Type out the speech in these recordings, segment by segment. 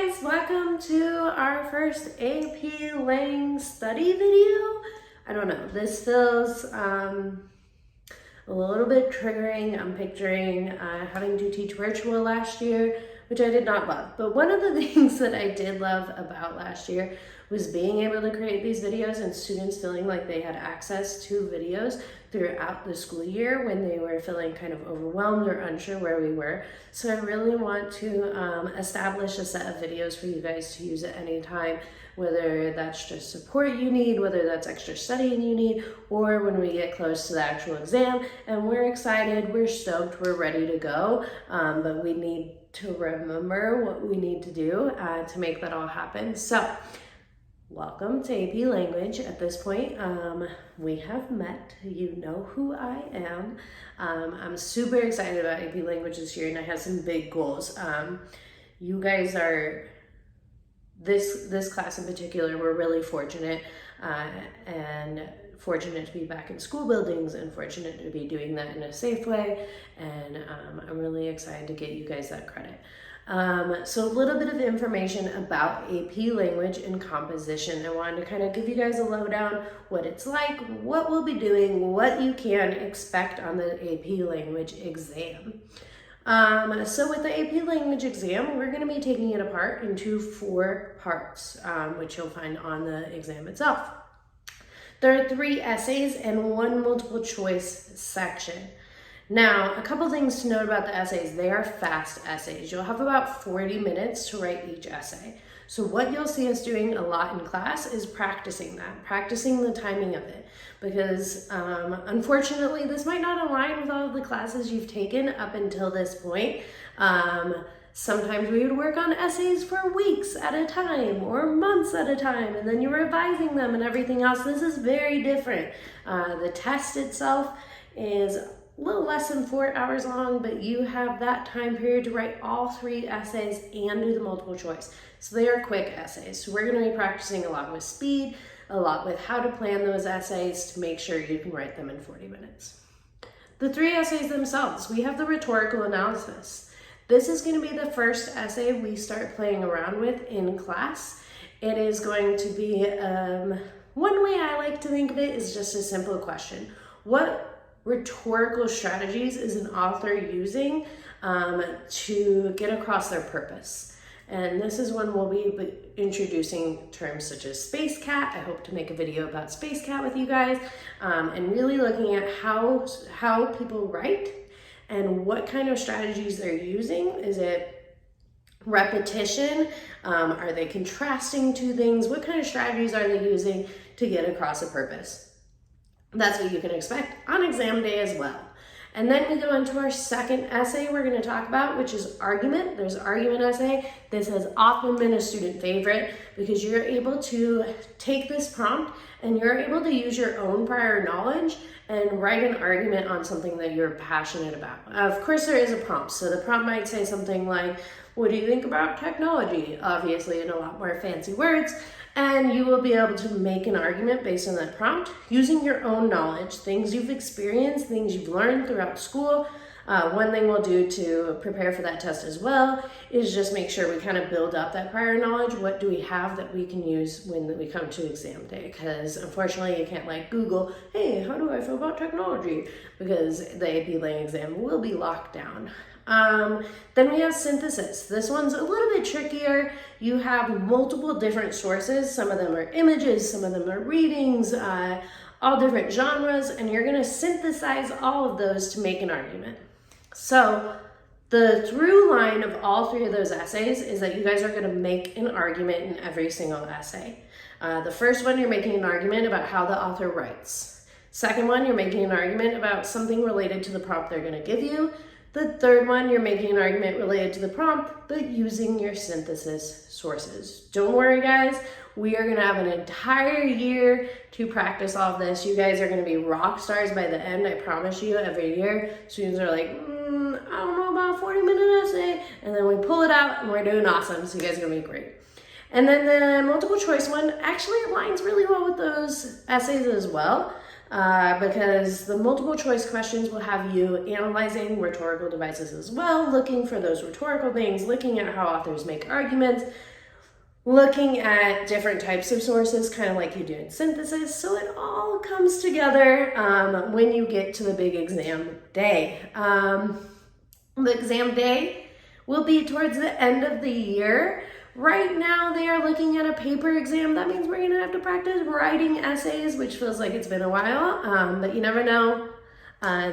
guys, welcome to our first AP Lang study video. I don't know, this feels a little bit triggering. I'm picturing having to teach virtual last year, which I did not love. But one of the things that I did love about last year was being able to create these videos and students feeling like they had access to videos throughout the school year when they were feeling kind of overwhelmed or unsure where we were. So I really want to establish a set of videos for you guys to use at any time, whether that's just support you need, whether that's extra studying you need, or when we get close to the actual exam. And we're excited, we're stoked, we're ready to go, but we need to remember what we need to do to make that all happen. So welcome to AP Language. At this point, we have met. You know who I am. I'm super excited about AP Language this year, and I have some big goals. You guys are, this class in particular, we're really fortunate, and fortunate to be back in school buildings and fortunate to be doing that in a safe way. And I'm really excited to get you guys that credit. So a little bit of information about AP Language and composition. I wanted to kind of give you guys a lowdown, what it's like, what we'll be doing, what you can expect on the AP Language exam. So with the AP Language exam, we're going to be taking it apart into 4 parts, which you'll find on the exam itself. There are 3 essays and 1 multiple choice section. Now, a couple things to note about the essays. They are fast essays. You'll have about 40 minutes to write each essay. So what you'll see us doing a lot in class is practicing that, practicing the timing of it. Because unfortunately, this might not align with all of the classes you've taken up until this point. Sometimes we would work on essays for weeks at a time or months at a time, and then you're revising them and everything else. This is very different. The test itself is a little less than 4 hours long, but you have that time period to write all 3 essays and do the multiple choice. So they are quick essays. So we're going to be practicing a lot with speed, a lot with how to plan those essays to make sure you can write them in 40 minutes. The 3 essays themselves, we have the rhetorical analysis. This is going to be the first essay we start playing around with in class. It is going to be, one way I like to think of it is just a simple question. What rhetorical strategies is an author using to get across their purpose? And this is when we'll be introducing terms such as Space Cat. I hope to make a video about Space Cat with you guys, and really looking at how people write and what kind of strategies they're using. Is it repetition? Are they contrasting 2 things? What kind of strategies are they using to get across a purpose? That's what you can expect on exam day as well. And then we go into our second essay we're going to talk about, which is argument. There's argument essay. This has often been a student favorite because you're able to take this prompt and you're able to use your own prior knowledge and write an argument on something that you're passionate about. Of course, there is a prompt. So the prompt might say something like, what do you think about technology? Obviously, in a lot more fancy words. And you will be able to make an argument based on that prompt using your own knowledge, things you've experienced, things you've learned throughout school. One thing we'll do to prepare for that test as well is just make sure we kind of build up that prior knowledge. What do we have that we can use when we come to exam day? Because unfortunately you can't like Google, hey, how do I feel about technology? Because the AP Lang exam will be locked down. Then we have synthesis. This one's a little bit trickier. You have multiple different sources. Some of them are images, some of them are readings, all different genres, and you're gonna synthesize all of those to make an argument. So the through line of all 3 of those essays is that you guys are gonna make an argument in every single essay. The first one, you're making an argument about how the author writes. Second one, you're making an argument about something related to the prompt they're gonna give you. The third one, you're making an argument related to the prompt, but using your synthesis sources. Don't worry, guys. We are going to have an entire year to practice all of this. You guys are going to be rock stars by the end, I promise you. Every year, students are like, I don't know about a 40-minute essay. And then we pull it out, and we're doing awesome. So you guys are going to be great. And then the multiple choice one actually aligns really well with those essays as well. Because the multiple choice questions will have you analyzing rhetorical devices as well, looking for those rhetorical things, looking at how authors make arguments, looking at different types of sources, kind of like you do in synthesis. So it all comes together when you get to the big exam day. The exam day will be towards the end of the year. Right now they are looking at a paper exam. That means we're gonna have to practice writing essays, which feels like it's been a while, but you never know.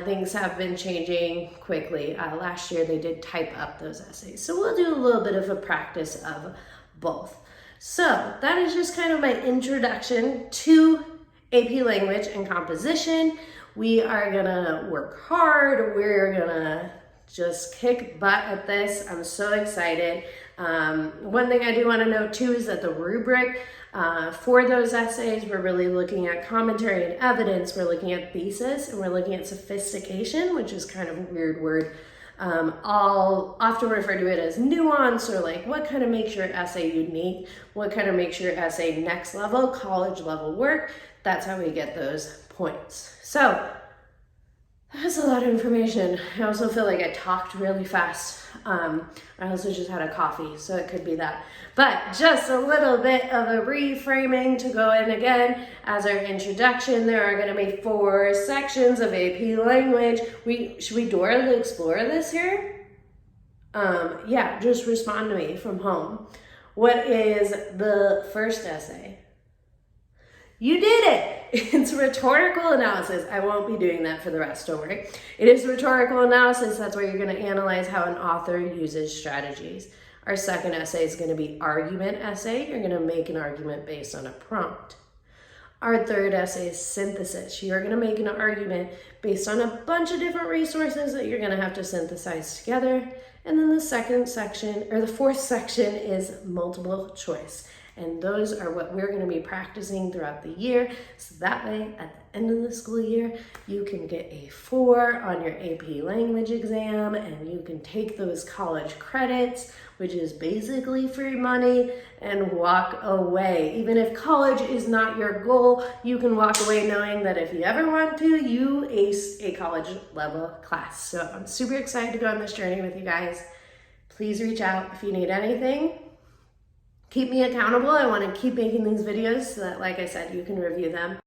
Things have been changing quickly. Last year they did type up those essays. So we'll do a little bit of a practice of both. So that is just kind of my introduction to AP Language and Composition. We are gonna work hard. We're gonna just kick butt at this. I'm so excited. One thing I do want to note too is that the rubric for those essays, we're really looking at commentary and evidence, we're looking at thesis, and we're looking at sophistication, which is kind of a weird word. I'll often refer to it as nuance, or like what kind of makes your essay unique, what kind of makes your essay next level, college level work. That's how we get those points. So that's a lot of information. I also feel like I talked really fast. I also just had a coffee, so it could be that. But just a little bit of a reframing to go in again. As our introduction, there are going to be 4 sections of AP Language. Should we Dora the Explorer this here? Yeah, just respond to me from home. What is the first essay? You did it! It's rhetorical analysis. I won't be doing that for the rest, don't worry. It is rhetorical analysis. That's where you're going to analyze how an author uses strategies. Our second essay is going to be argument essay. You're going to make an argument based on a prompt. Our third essay is synthesis. You're going to make an argument based on a bunch of different resources that you're going to have to synthesize together. And then the fourth section is multiple choice. And those are what we're going to be practicing throughout the year. So that way, at the end of the school year, you can get a 4 on your AP Language exam, and you can take those college credits, which is basically free money, and walk away. Even if college is not your goal, you can walk away knowing that if you ever want to, you ace a college level class. So I'm super excited to go on this journey with you guys. Please reach out if you need anything. Keep me accountable. I want to keep making these videos so that, like I said, you can review them.